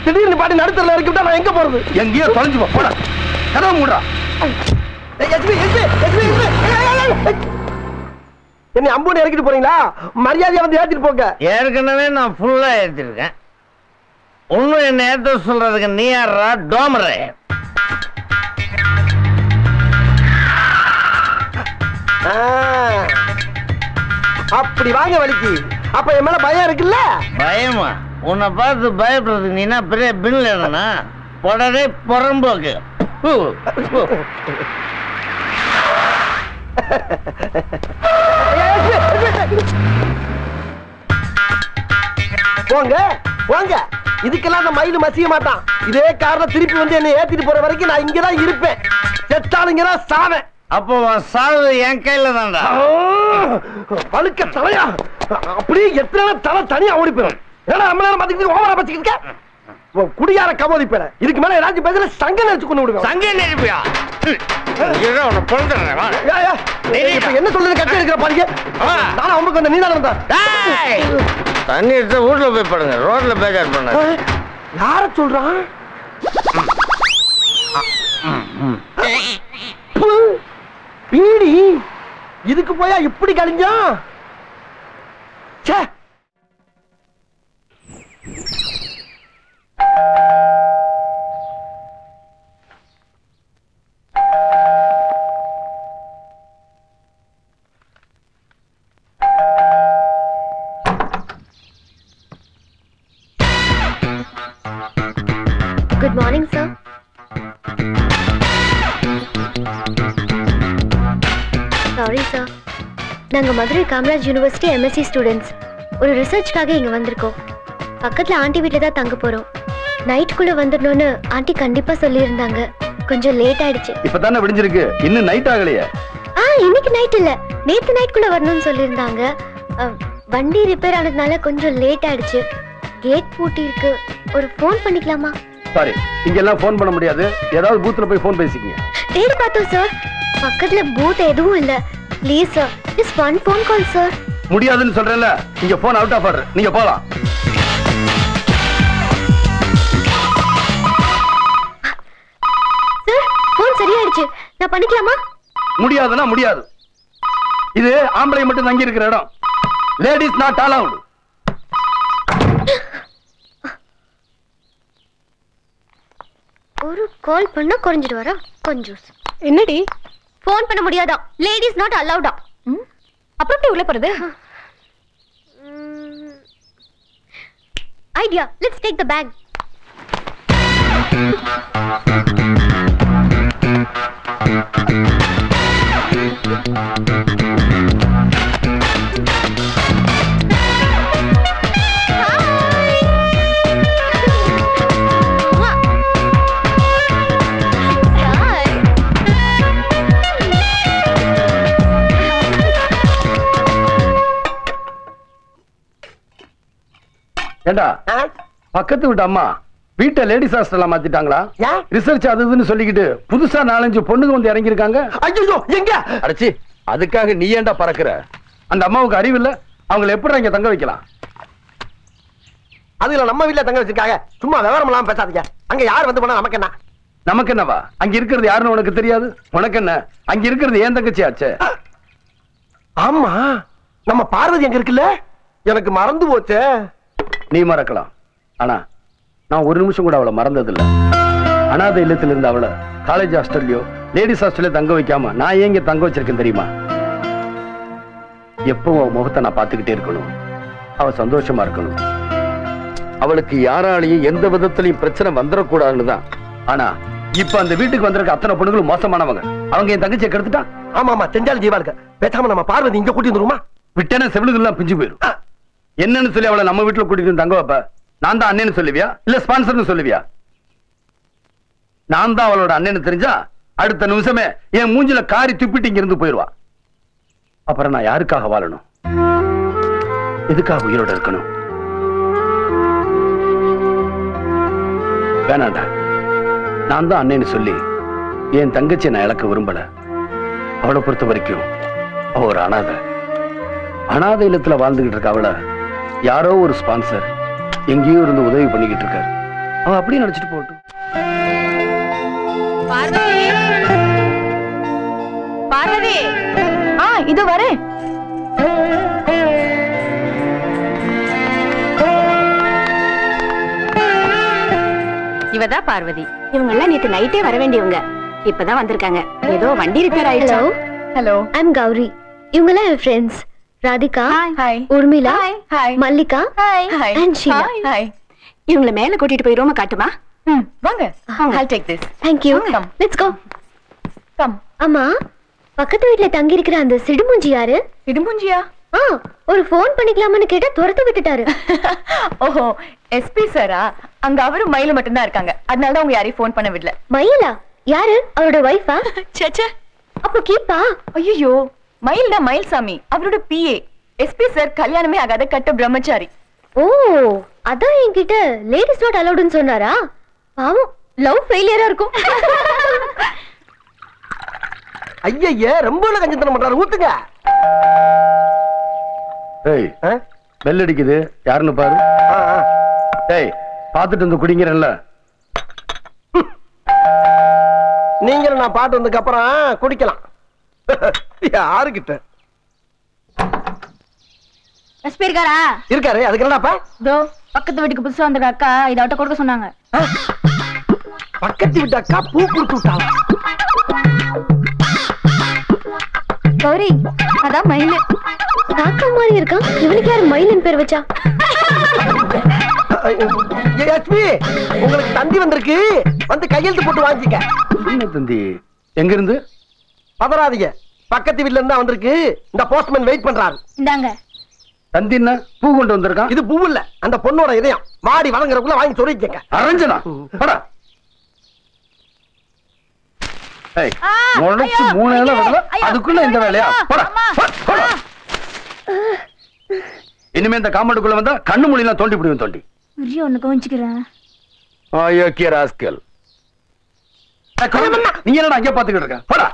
திடீர்னு பாட்டி நடுத்தல இறக்கி விட்டா நான் எங்க போறது? எங்கேயோ தொலைஞ்சு போடா. கதவை மூடுறா. என்ன அம்பூன்னு இறக்கிட்டு போறீங்களா? மரியாதையா வந்து ஏத்திட்டு போங்க. ஏற்கனவே நான் ஃபுல்லா ஏத்திருக்கேன். ஒன்னும் என்ன ஏத்த சொல்றதுக்கு நீ யாரா டோமரே? அப்படி வாங்க வலிக்கு. அப்ப என் மேல பயம் இருக்குல்ல? பயமா? உன்னை பார்த்து பயப்படுறதுக்கு நீனா பெரிய பில் என்னன்னா உடனே புறம்போக்கு. போங்க போங்க. இதுக்கெல்லாம் அந்த மயிலு மசிய மாட்டான். இதே காரணம் திருப்பி வந்து என்ன ஏத்திட்டு போற வரைக்கும் நான் இங்கதான் இருப்பேன். செத்தானுங்கதான் சாவேன். அப்போ சாவு என் கையில தான்டா. பழுக்க தலையா அப்படியே எத்தனை தலை தனியா ஓடி போயிடும். ஏன்னா நம்ம நேரம் பாத்துக்கிட்டு ஓவரா பச்சுக்கிட்டு குடியார கமோதி பேர. இதுக்கு மேல ஏதாச்சும் பேசல சங்க நினைச்சு கொண்டு விடுவேன். சங்க நினைப்பியா? என்ன சொல்றது? கட்டி எடுக்கிற பாருங்க. நானும் அவங்களுக்கு வந்த நீதான் வந்தா தண்ணி எடுத்து வீட்டுல போய் படுங்க. ரோட்ல பேஜார் பண்ண யார சொல்றான்? பீடி இதுக்கு போயா இப்படி கழிஞ்சா? Good morning, sir. Sorry, sir. நாங்க Madurai Kamaraj university MSc students. ஒரு ரிசர்ச்காக இங்க வந்திருக்கோம். பக்கத்துல ஆண்டி வீட்ல தான் தங்க போறோம். நைட்குள்ள வந்துடணும்னு ஆண்டி கண்டிப்பா சொல்லியிருந்தாங்க. கொஞ்சம் லேட் ஆயிடுச்சு. இப்பதானே விடிஞ்சிருக்கு. இன்னும் நைட் ஆகலையே. இன்னைக்கு நைட் இல்ல, நேத்து நைட்குள்ள வரணும்னு சொல்லியிருந்தாங்க. வண்டி ரிப்பேர் ஆனதுனால கொஞ்சம் லேட் ஆயிடுச்சு. கேட் பூட்டி இருக்கு. ஒரு ஃபோன் பண்ணிக்கலாமா? சாரி, இங்க எல்லாம் ஃபோன் பண்ண முடியாது. ஏதாவது பூத்ல போய் ஃபோன் பேசிக்கங்க. தேடி பார்த்தோம் சார். பக்கத்துல பூத் எதுவும் இல்ல. Please sir, just one phone call sir. முடியாதுன்னு சொல்றேன்ல. இங்க ஃபோன் அவுட் ஆஃப் ஆர்டர். நீங்க போலாம். சார், ஃபோன் சரியாயிடுச்சு. நான் பண்ணிக்கலாமா? முடியாதுன்னா முடியாது. இது ஆம்பளை மட்டும் தங்கி இருக்கிற இடம். Ladies not allowed. ஒரு கால் பண்ணா குறைஞ்சிட்டு வரா கொஞ்சம். என்னடி ஃபோன் பண்ண முடியாதா? லேடிஸ் நாட் அலவுடா. அப்புறம் எப்படி உள்ள போறது? Idea, let's take the back. ஏண்டா, பக்கத்து வீட்டு அம்மா வீட்டை லேடிஸ் ஹாஸ்டலா மாத்திட்டாங்களா? ரிசர்ச் அதுன்னு சொல்லிக்கிட்டு புதுசா 4-5 பொண்ணுங்க வந்து இறங்கி இருக்காங்க. ஐயோ, எங்க அடச்சி? அதுக்காக நீ ஏண்டா பறக்குற? அந்த அம்மாவுக்கு அறிவு இல்ல. அவங்களை எப்படி இங்க தங்க வைக்கலாம்? அதுல நம்ம வீட்டுல தங்க வச்சிருக்காங்க. சும்மா விவரம் எல்லாம் பேசாதீங்க. அங்க யார் வந்து போனா நமக்கு என்ன? நமக்கு என்னவா? அங்க இருக்கிறது யாருன்னு உனக்கு தெரியாது. உனக்கு என்ன? அங்க இருக்கிறது ஏன் தங்கச்சி ஆச்சு. ஆமா, நம்ம பார்வதி அங்க இருக்குல்ல. எனக்கு மறந்து போச்சு. நீ மறக்கலாம், ஆனா நான் ஒரு நிமிஷம் கூட அவளை மறந்ததில்லை. அனாதை இல்லத்தில் இருந்த அவளை காலேஜ் ஹாஸ்டல்லையோ லேடிஸ் ஹாஸ்டல்ல தங்க வைக்காம நான் ஏங்க தங்க வச்சிருக்கேன் தெரியுமா? எப்பவும் முகத்தை நான் பார்த்துக்கிட்டே இருக்கணும். அவ சந்தோஷமா இருக்கணும். அவளுக்கு யாராலையும் எந்த விதத்திலையும் பிரச்சனை வந்துடக்கூடாதுன்னு தான். ஆனா இப்ப அந்த வீட்டுக்கு வந்திருக்க அத்தனை பொண்ணுங்களும் மோசமானவங்க. அவங்க என் தங்கச்சியை கெடுத்துட்டா. ஆமா, செஞ்சாலும் ஜீவாளுக்கு. பேசாம நம்ம பார்வதி இங்க கூட்டி வந்துருமா? விட்டேன்னா செவிலுகள்லாம் பிஞ்சு போயிடும். என்னன்னு சொல்லி அவளை நம்ம வீட்டுல கூட்டிட்டு தங்க வைப்ப? நான் தான் அண்ணன்னு சொல்லுவியா இல்ல ஸ்பான்சர்னு சொல்லுவியா? நான் தான் அவளோட அண்ணன்னு தெரிஞ்சா அடுத்த நிமிஷமே என் மூஞ்சில காரி துப்பிட்டு இங்க இருந்து போயிருவா. அப்புறம் நான் யாருக்காக வாழணும்? எதுக்காக உயிரோட இருக்கணும்? வேணாண்டா. நான் தான் அண்ணன்னு சொல்லி என் தங்கச்சியை நான் இழக்க விரும்பல. அவளை பொறுத்த வரைக்கும் அவ ஒரு அனாதை இல்லத்துல வாழ்ந்துகிட்டு இருக்க அவளை யாரோ ஒரு ஸ்பான்சர் எங்கேயோ இருந்து உதவி பண்ணிக்கிட்டு இருக்காரு. அவன் அப்படியே நினைச்சிட்டு போட்டும். பார்வதி, பார்வதி, இது வரேன். இவதான் பார்வதி. இவங்க எல்லாம் நேத்து நைட்டே வர வேண்டியவங்க, இப்பதான் வந்திருக்காங்க. ஏதோ வண்டி ரிப்பேர் ஆயிடுச்சு. Hello, I am Gowri. இவங்க எல்லாம் என் friends. Radhika, hi. Urmila, hi. Mallika, hi. and Sheela. Hi. இவங்கள மேல கூட்டிட்டு போய் ரூம காட்டுமா? வாங்க. I'll take this. Thank you. Come. Let's go. Come. அம்மா, பக்கத்து வீட்ல தங்கி இருக்கிற அந்த சிடுமூஞ்சி யாரு? இடுமுஞ்சியா? ஒரு ஃபோன் பண்ணிக்கலாம்னு கேட்டா துரத்து விட்டுட்டாரு. ஓஹோ, எஸ்பி சாரா? அங்க அவரு மயில மட்டும் தான் இருக்காங்க, அதனால தான் உங்க யாரையும் ஃபோன் பண்ண விடல. மயிலா? யாரு? அவரோட வைஃபா? சேச்சே, அப்போ கீப்பா? ஐயோ, மயில்னா மயில்சாமி, அவரோட பிஏ. எஸ்பி சார் கல்யாணமே ஆகாத கட்ட பிரம்மச்சாரி. ஓ, அதான் என்கிட்ட லேடிஸ் நாட் அலௌட்னு சொன்னாரா? பாவம், லவ் ஃபெயிலியரா இருக்கும். ஐயா ரொம்ப கஞ்சத்தனம் பண்றாரு, ஊத்துங்க. ஏய், பெல் அடிக்குது, யாருன்னு பாரு. ஏய், பாத்துட்டு வந்து குடிங்கிறல்ல. நீங்களும் நான் பாட்டு வந்ததுக்கு அப்புறம் குடிக்கலாம். யாருக்கிட்ட எஸ்பி இருக்காரா? இருக்காரு. அதுக்கு என்னப்பா? இதோ பக்கத்து வீட்டுக்கு புதுசா வந்த அக்கா இத அவட்ட கொடுக்க சொன்னாங்க. பக்கத்து வீட்டு அக்கா பூ கொடுத்து விட்டாளா? கௌரி, அதான் மயில். காக்கா மாதிரி இருக்கான். இவனுக்கு யாரு மயிலின் பேர் வச்சா? எஸ்பி, உங்களுக்கு தந்தி வந்திருக்கு, வந்து கையெழுத்து போட்டு வாங்கிக்க. என்ன தந்தி? எங்க இருந்து? பதறாதீங்க, பக்கத்து வீட்ல இருந்தா வந்திருக்கு. இந்த போஸ்ட்மேன் வெயிட் பண்றாரு. இந்தாங்க. தந்தி என்ன பூ கொண்டு வந்திருக்கான்? இது பூ இல்ல, அந்த பொண்ணோட இதயம். வாடி வழங்குறதுக்குள்ள வாங்கி சொல்லிக்கங்க. அரஞ்சனா படா. ஏய், முளைச்சு 3 நாளா வரல, அதுக்குள்ள இந்த வேலையா? போடா, போடா. இனிமே இந்த காம்பவுண்டுக்குள்ள வந்தா கண்ணு மூடிலாம் தோண்டி பிடிவும். தோண்டி உரிய ஒண்ணு கவனிச்சுக்கிறேன். ஐயோக்கிய ராஸ்கல். நீ என்னடா அங்கே பாத்துக்கிட்டு இருக்க? போடா.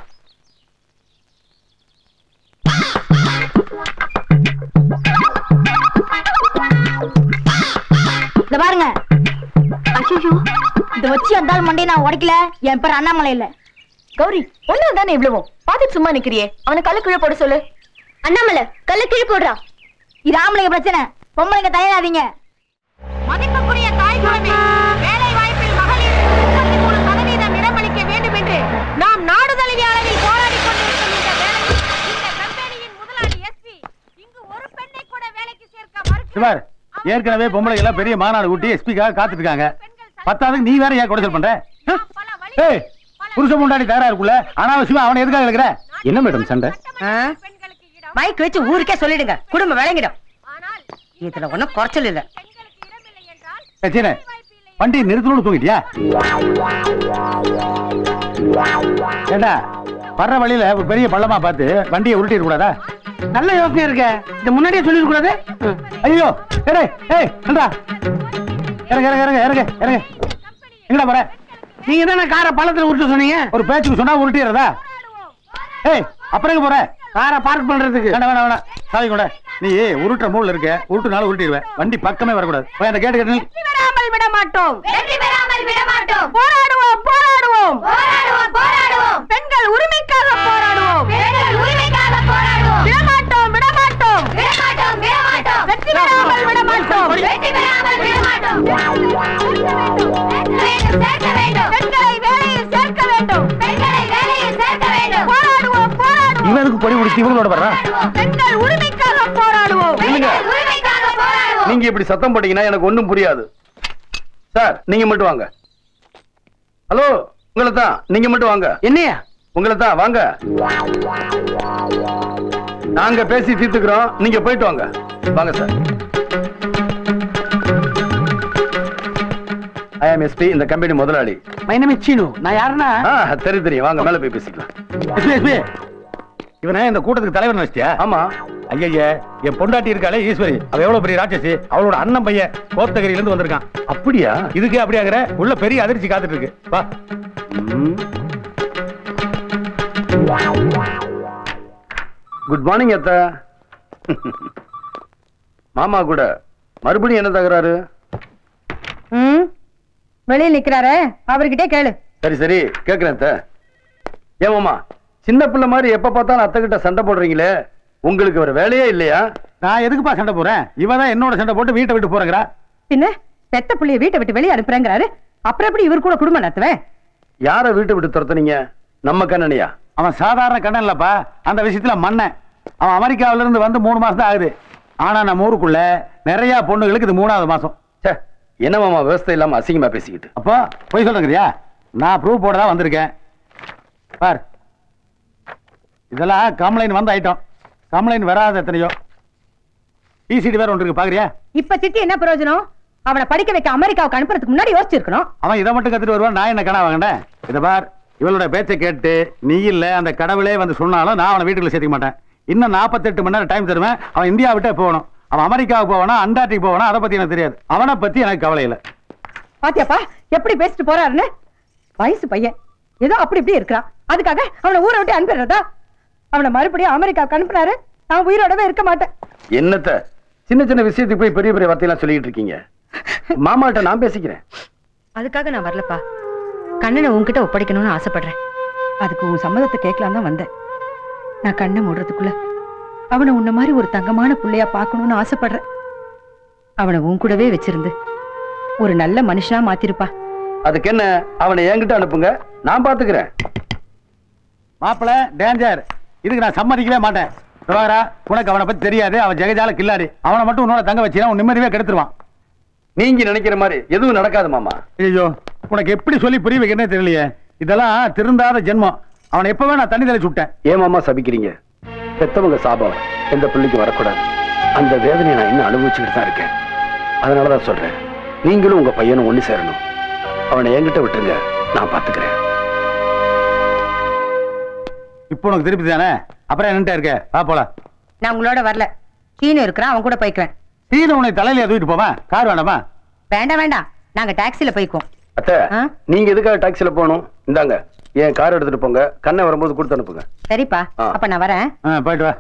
இந்த பாருங்க. ஐயோ, இந்த வச்சு அந்த மண்டே நான் உடைக்கல. என் பேர் அண்ணாமலை இல்ல. கௌரி, ஒண்ணு தானே இவ்வளவும் பாத்துட்டு சும்மா நிக்கிறியே, அவனை கல்லு கீழே போட சொல்லு. அண்ணாமலை கல்ல கீழே போடுறா. இது ஆம்பளைங்க பிரச்சனை, பொம்பளைங்க தயாராதீங்க. மதிப்புக்குரிய தாய் குழந்தை, வேலை வாய்ப்பில் மகளிர் 33% இடமளிக்க வேண்டும் என்று நாம் நாடு தழுவிய அளவில் போராடிக் கொண்டிருக்கும் இந்த வேளையில் இந்த கம்பெனியின் முதலாளி எஸ்பி இங்கு ஒரு பெண்ணை கூட வேலைக்கு சேர்க்க மறுக்கிறார். ஏற்கனவே பொம்பளைங்க எல்லாம் பெரிய மாநாடு கூட்டி எஸ்பிக்காக காத்துட்டு இருக்காங்க. பத்தாவதுக்கு நீ வேற ஏன் குடைச்சல் பண்ற? ஏய், புருஷ முண்டாடி தயாரா இருக்குல்ல, அனாவசியமா அவனை எதுக்காக இருக்கிற? என்ன மேடம் சண்டை? மைக் வச்சு ஊருக்கே சொல்லிடுங்க, குடும்பம் விளங்கிடும். இதுல ஒண்ணும் குறைச்சல் இல்ல. வண்டி நிறுத்தணும்னு தூங்கிட்டியா? ஏண்டா, வர்ற வழியில ஒரு பெரிய பள்ளமா பார்த்து வண்டியை உருட்டிட கூடாதா? நல்ல யோசனை இருக்க, இது முன்னாடியே சொல்லிட கூடாது. ஐயோ, இறங்க எங்கடா போற? நீங்க தானே காரை பள்ளத்துல உருட்ட சொன்னீங்க. ஒரு பேச்சுக்கு சொன்னா உருட்டிடுறதா? ஏய், அப்புறம் எங்க போற? காரை பார்க் பண்றதுக்கு. வேணாம் சாவி கூட. நீ உருட்டுற மூல இருக்க, உருட்டுனால உருட்டிடுவேன். வண்டி பக்கமே வரக்கூடாது. போய் அந்த கேட்டு கேட்டு விட மாட்டோம், வெற்றி பெறாமல் விட மாட்டோம். போராடுவோம், போராடுவோம், போராடுவோம், போராடுவோம். பெண்கள் உரிமைக்காக போராடுவோம், பெண்கள் உரிமைக்காக போராடுவோம். விட மாட்டோம், விட மாட்டோம், விட மாட்டோம், விட மாட்டோம். வெற்றி பெறாமல் விட மாட்டோம், வெற்றி பெறாமல் விட மாட்டோம். சேர்க்க வேண்டும், பெண்களை வேலையில் சேர்க்க வேண்டும், பெண்களை வேலையில் சேர்க்க வேண்டும். போராடுவோம், போராடுவோம். இவனுக்கு பொடி முடிச்சு இவங்களோட வர்றா. பெண்கள் உரிமைக்காக போராடுவோம், பெண்கள் உரிமைக்காக போராடுவோம். நீங்க இப்படி சத்தம் போட்டீங்கன்னா எனக்கு ஒண்ணும் புரியாது. சார், நீங்க மட்டும் வாங்க. ஹலோ, உங்களை தான். நீங்க மட்டும் வாங்க. என்னையா? உங்களை தான் வாங்க. நாங்க பேசி தீர்த்துக்கிறோம், நீங்க போயிட்டு வாங்க. வாங்க சார். ஐ ஆம் எஸ்பி, இந்த கம்பெனி முதலாளி. My name is Seenu. நான் யாருன்னா? தெரியும். வாங்க, மேல போய் பேசிக்கலாம். எஸ்பி, இவனை இந்த கூட்டத்துக்கு தலைவர் நினைச்சியா? ஆமா. ஐயா, என் பொண்டாட்டி இருக்காளே ஈஸ்வரி, அவ எவ்வளவு பெரிய ராட்சசி. அவளோட அண்ணன் பையன் கோத்தகிரில இருந்து வந்திருக்கான். அப்படியா? இதுக்கு அப்படியாகிற உள்ள பெரிய அதிர்ச்சி காத்துட்டு இருக்கு. வா. குட் மார்னிங் அத்தா. மாமா கூட மறுபடியும் என்ன தகராறு? வெளியே நிக்கிறாரு, அவர்கிட்டே கேளு. சரி சரி கேக்குறேன். ஏமாமா சின்ன பிள்ளை மாதிரி எப்ப பார்த்தாலும் அத்தை கிட்ட சண்டை போடுறீங்களே, உங்களுக்கு ஒரு வேலையே இல்லையா? நான் எதுக்குப்பா சண்டை போறேன்? இவதான் என்னோட சண்டை போட்டு வீட்டை விட்டு போறேங்கிறா. பின்ன பெத்த புள்ளைய வீட்டை விட்டு வெளியே அனுப்புறேங்கிறாரு, அப்புறம் எப்படி இவர் கூட குடும்பம் நடத்துவேன்? யார வீட்டை விட்டு துரத்துனீங்க? நம்ம கண்ணனையா? அவன் சாதாரண கண்ணன் இல்லப்பா, அந்த விஷயத்துல மன்னன். அவன் அமெரிக்காவில இருந்து வந்து 3 மாசம் தான் ஆகுது. ஆனா நம்ம ஊருக்குள்ள நிறைய பொண்ணுகளுக்கு இது 3வது மாசம். என்ன மாமா விவசாயம் இல்லாம அசிங்கமா பேசிக்கிட்டு? அப்போ போய் சொல்றேங்கறியா? நான் ப்ரூவ் போட தான் வந்திருக்கேன். பார், இதெல்லாம் கம்ப்ளைண்ட் வந்த ஐட்டம். கம்ப்ளைண்ட் வராத எத்தனையோ. டிசிடி வேற ஒன்று இருக்கு, பாக்குறியா? இப்ப திட்டி என்ன பிரயோஜனம்? அவனை படிக்க வைக்க அமெரிக்காவுக்கு அனுப்புறதுக்கு முன்னாடி யோசிச்சிருக்கணும். அவன் இதை மட்டும் கத்துட்டு வருவான், நான் என்ன கனவு வாங்கினேன்? இதை பார், இவளோட பேச்சை கேட்டு நீ இல்ல அந்த கடவுளே வந்து சொன்னாலும் நான் அவனை வீட்டுக்குள்ள சேர்த்துக்க மாட்டேன். இன்னும் 48 மணி நேரம் டைம் தருவேன். அவன் இந்தியா விட்டே போகணும். அவன் அமெரிக்காவுக்கு போவானா அண்டார்டிக் போவானா அதை பத்தி எனக்கு தெரியாது. அவனை பத்தி எனக்கு கவலை இல்லை. பாத்தியாப்பா எப்படி பேசிட்டு போறாருன்னு? வயசு பையன் ஏதோ அப்படி இப்படி இருக்கிறான், அதுக்காக அவனை ஊரை விட்டு அனுப்பிடுறதா? அவனை மறுபடியும் அமெரிக்காவுக்கு அனுப்புனாரு, நான் உயிரோடவே இருக்க மாட்டேன். என்னத்த சின்ன சின்ன விஷயத்துக்கு போய் பெரிய பெரிய வார்த்தையெல்லாம் சொல்லிட்டு இருக்கீங்க? மாமாட்ட நான் பேசிக்கிறேன். அதுக்காக நான் வரலப்பா. கண்ணனை உன்கிட்ட ஒப்படைக்கணும்னு ஆசைப்படுறேன். அதுக்கு உன் சம்மதத்தை கேட்கலாம் தான் வந்தேன். நான் கண்ணை மூடுறதுக்குள்ள அவனை உன்ன மாதிரி ஒரு தங்கமான பிள்ளையா பார்க்கணும்னு ஆசைப்படுறேன். அவனை உன் கூடவே வச்சிருந்து ஒரு நல்ல மனுஷனா மாத்திருப்பா. அதுக்கு என்ன, அவனை என்கிட்ட அனுப்புங்க, நான் பாத்துக்கிறேன். மாப்பிள்ள டேஞ்சர், இதுக்கு நான் சம்மதிக்கவே மாட்டேன். பிரபாகரா, உனக்கு அவனை பத்தி தெரியாது. அவன் ஜெகஜால கில்லாடி. அவனை மட்டும் உன்னோட தங்க வச்சுனா உன் நிம்மதியே கெடுத்துருவான். நீங்க நினைக்கிற மாதிரி எதுவும் நடக்காது மாமா. ஐயோ, உனக்கு எப்படி சொல்லி புரிய வைக்கிறேன்னு தெரியலையே. இதெல்லாம் திருந்தாத ஜென்மம். அவனை எப்பவே நான் தண்ணி தெளிச்சு விட்டேன். ஏன் மாமா சபிக்கிறீங்க? பெத்தவங்க சாபம் எந்த பிள்ளைக்கு வரக்கூடாது. அந்த வேதனையை நான் இன்னும் அனுபவிச்சுக்கிட்டு தான் இருக்கேன். அதனாலதான் சொல்றேன், நீங்களும் உங்க பையனும் ஒண்ணு சேரணும். அவனை என்கிட்ட விட்டுருங்க, நான் பாத்துக்கிறேன். இப்போ உனக்கு திருப்பி தானே, அப்புறம் என்னட்டா இருக்க? வா போலாம். நான் உங்களோட வரல, சீனு இருக்கிறான், அவன் கூட போய்க்குவேன். சீனு உன்னை தலையில தூக்கிட்டு போவா? கார் வேண்டாமா? வேண்டாம் வேண்டாம், நாங்க டாக்ஸில போய்க்குவோம். அத்தை, நீங்க எதுக்காக டாக்ஸில போகணும்? இந்தாங்க என் கார் எடுத்துட்டு போங்க, கண்ணை வரும்போது கொடுத்து அனுப்புங்க. சரிப்பா, அப்ப நான் வரேன். போயிட்டு வா.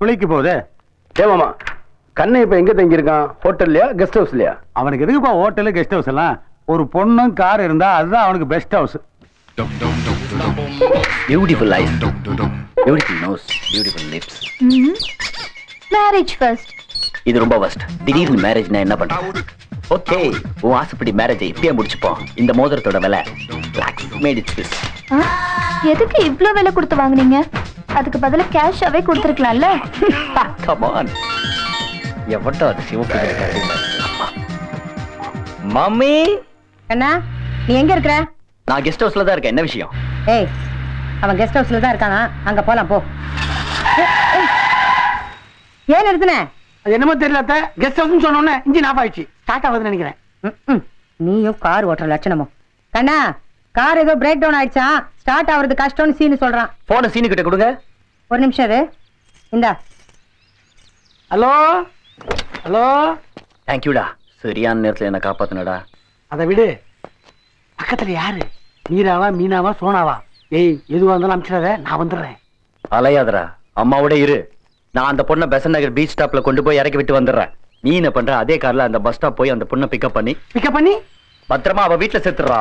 குளிக்கு போகுது. ஏமாமா, கண்ணை இப்ப எங்க தங்கி இருக்கான்? ஹோட்டல்லையா கெஸ்ட் ஹவுஸ்லயா? அவனுக்கு எதுக்குப்பா ஹோட்டலு கெஸ்ட் ஹவுஸ் எல்லாம்? ஒரு பொண்ணும் கார் இருந்தா அதுதான் அவனுக்கு best house. Beautiful eyes, beautiful nose, beautiful lips. Marriage first. இது ரொம்ப வஸ்ட். திடீர்னு மேரேஜ்னா என்ன பண்றது? ஓகே, உன் ஆசைப்படி மேரேஜை இப்பயே முடிச்சுப்போம். இந்த மோதிரத்தோட விலை மேட் இட் ஸ்விஸ். எதுக்கு இவ்ளோ விலை கொடுத்து வாங்குனீங்க? அதுக்கு பதிலா கேஷாவே கொடுத்துருக்கலாம்ல. Come on. எவட்டோ அது சிவப்பு இருக்காது. மம்மி, அண்ணா நீ எங்க இருக்கிற? நான் கெஸ்ட் ஹவுஸ்ல தான் இருக்கேன். என்ன விஷயம்? ஏய், அவன் கெஸ்ட் ஹவுஸ்ல தான் இருக்கானா? அங்க போலாம் போ. ஏன் நிறுத்தின? அது என்னமோ தெரியல, கெஸ்ட் ஹவுஸ் சொன்னோன்னே இன்ஜின் ஆஃப் ஆயிடுச்சு. ஸ்டார்ட் ஆகுதுன்னு நினைக்கிறேன். நீயும் கார் ஓட்டுற லட்சணமும். கண்ணா, கார் ஏதோ பிரேக் டவுன் ஆயிடுச்சா, ஸ்டார்ட் ஆகுறது கஷ்டம்னு சீனு சொல்றான். போன சீனு கிட்ட கொடுங்க. ஒரு நிமிஷம் இரு. இந்தா. Hello hello. தேங்க்யூடா, சரியான நேரத்துல என்ன காப்பாத்துனடா. அதை விடு, பக்கத்துல யாரு? மீராவா, மீனாவா, சோனாவா? ஏய், எதுவா இருந்தாலும் அனுப்பிச்சிடாத, நான் வந்துடுறேன். அலையாதரா, அம்மாவோட இரு. நான் அந்த பொண்ணை பெசன் நகர் பீச் ஸ்டாப்ல கொண்டு போய் இறக்கி விட்டு வந்துடுறேன். நீ என்ன பண்ற? அதே கார்ல அந்த பஸ் ஸ்டாப் போய் அந்த பொண்ணை பிக்கப் பண்ணி பத்திரமா அவ வீட்டுல சேர்த்துறா.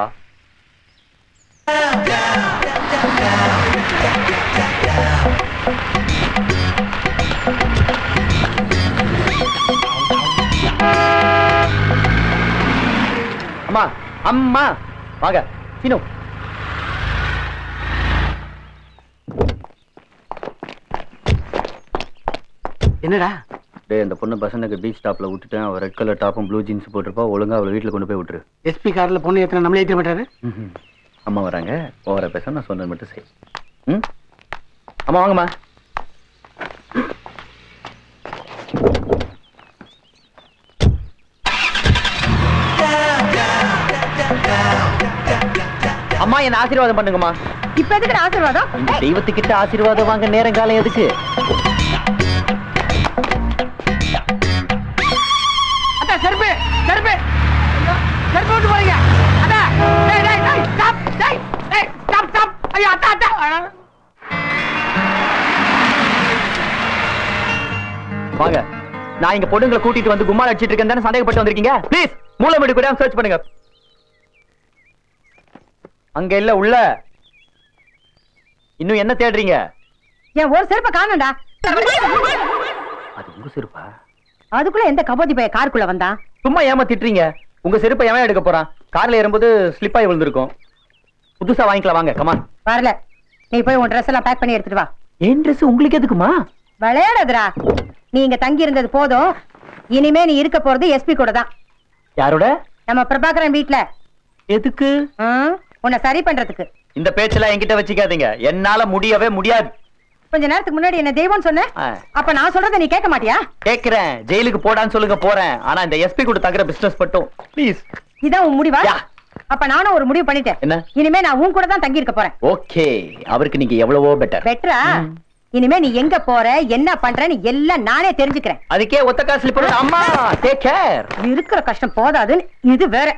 அம்மா அம்மா வாங்க. சீனு, என்னடா? டேய், அந்த பொண்ணு பெசன் நகர் பீச் ஸ்டாப்ல விட்டுட்டேன். அவ ரெட் கலர் டாப்பும் ப்ளூ ஜீன்ஸ் போட்டிருப்பா. ஒழுங்கா அவளை வீட்டுல கொண்டு போய் விட்டுரு. எஸ்பி கார்ல பொண்ணு ஏத்தன நம்மளே ஏத்த மாட்டாரு. அம்மா வராங்க, ஓவரா பேச, நான் சொன்னது மட்டும் செய். அம்மா வாங்கம்மா. அம்மா என்ன ஆசீர்வாதம் பண்ணுங்கம்மா. இப்ப எதுக்கு ஆசீர்வாதம்? இந்த தெய்வத்துக்கிட்ட ஆசீர்வாதம் வாங்க நேரம் காலம் எதுக்கு? அடா செருப்பு செருப்பு செருப்பு விட்டு போறீங்க. அடா டேய் டேய் டேய் ஸ்டாப் டேய் டேய் ஸ்டாப் ஸ்டாப். ஐயோ அடா அடா. வாங்க. நான் இங்க பொண்ணுங்களை கூட்டிட்டு வந்து கும்மால அடிச்சிட்டு இருக்கேன் தானே சந்தேகப்பட்டு வந்திருக்கீங்க? ப்ளீஸ் மூளை மீடு கூட சர்ச் பண்ணுங்க. அங்க இல்ல உள்ள. இன்னும் என்ன தேடுறீங்க? என் ஒரு செருப்பை காணோம்டா. அது உங்க செருப்பா? அதுக்குள்ள எந்த கபோதி பைய காருக்குள்ள வந்தான்? சும்மா ஏமாத்திட்டுறீங்க. உங்க செருப்பை எவன் எடுக்க போறான்? கார்ல ஏறும்போது ஸ்லிப் ஆகி விழுந்திருக்கும். புதுசா வாங்கிக்கலாம் வாங்க. கமான். வரல. நீ போய் உன் ட்ரெஸ் எல்லாம் பேக் பண்ணி எடுத்துட்டு வா. ஏன் ட்ரெஸ் உங்களுக்கு எதுக்குமா? விளையாடாதடா. நீ இங்க தங்கி இருந்தது போதும். இனிமே நீ இருக்க போறது எஸ்பி கூட தான். யாரோட? நம்ம பிரபாகரன் வீட்ல. எதுக்கு? உன்னை சரி பண்றதுக்கு. இந்த பேச்செல்லாம் என்கிட்ட வச்சுக்காதீங்க. என்னால முடியவே முடியாது. கொஞ்ச நேரத்துக்கு முன்னாடி என்ன தெய்வம்னு சொன்ன. அப்ப நான் சொல்றதை நீ கேட்க மாட்டியா? கேக்குறேன். ஜெயிலுக்கு போடான்னு சொல்லுங்க, போறேன். ஆனா இந்த எஸ்பி கூட தங்குற பிசினஸ் மட்டும் ப்ளீஸ். இதான் உன் முடிவா? அப்ப நானும் ஒரு முடிவு பண்ணிட்டேன். என்ன? இனிமே நான் உன் கூட தான் தங்கி இருக்க போறேன். ஓகே. அவருக்கு நீங்க எவ்வளவோ பெட்டர். பெட்டரா? இனிமே நீ எங்க போற, என்ன பண்றன்னு எல்லாம் நானே தெரிஞ்சுக்கிறேன். அதுக்கே ஒத்த காசு ஸ்லிப். அம்மா டேக் கேர். இருக்கிற கஷ்டம் போதாதுன்னு இது வேற.